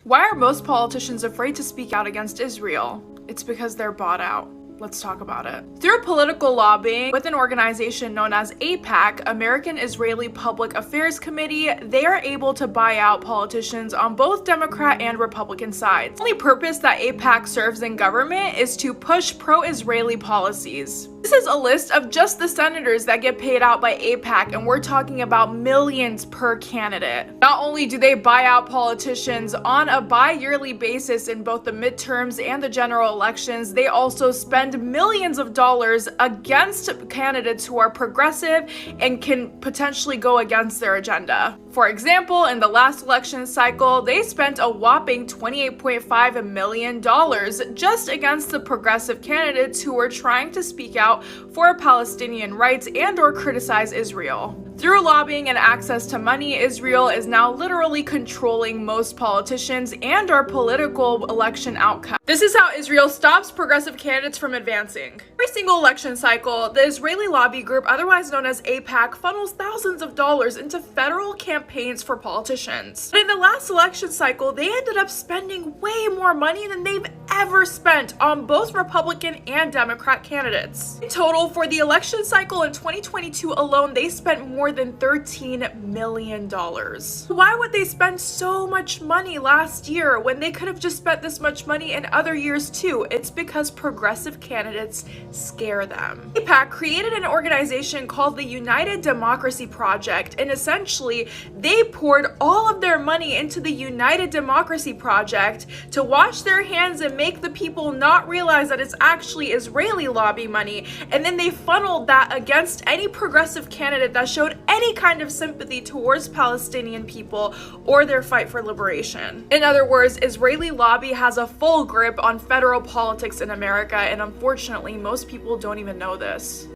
Why are most politicians afraid to speak out against Israel? It's because they're bought out. Let's talk about it. Through political lobbying with an organization known as AIPAC, American Israeli Public Affairs Committee, they are able to buy out politicians on both Democrat and Republican sides. The only purpose that AIPAC serves in government is to push pro-Israeli policies. This is a list of just the senators that get paid out by AIPAC, and we're talking about millions per candidate. Not only do they buy out politicians on a bi-yearly basis in both the midterms and the general elections, they also spend millions of dollars against candidates who are progressive and can potentially go against their agenda. For example, in the last election cycle, they spent a whopping $28.5 million just against the progressive candidates who were trying to speak out for Palestinian rights and/or criticize Israel. Through lobbying and access to money, Israel is now literally controlling most politicians and our political election outcomes. This is how Israel stops progressive candidates from advancing. Every single election cycle, the Israeli lobby group, otherwise known as AIPAC, funnels thousands of dollars into federal campaigns for politicians. But in the last election cycle, they ended up spending way more money than they've ever spent on both Republican and Democrat candidates. In total, for the election cycle in 2022 alone, they spent more than $13 million. Why would they spend so much money last year when they could have just spent this much money in other years too? It's because progressive candidates scare them. AIPAC created an organization called the United Democracy Project, and essentially they poured all of their money into the United Democracy Project to wash their hands and make the people not realize that it's actually Israeli lobby money, and then they funneled that against any progressive candidate that showed any kind of sympathy towards Palestinian people or their fight for liberation. In other words, Israeli lobby has a full grip on federal politics in America, and unfortunately, most people don't even know this.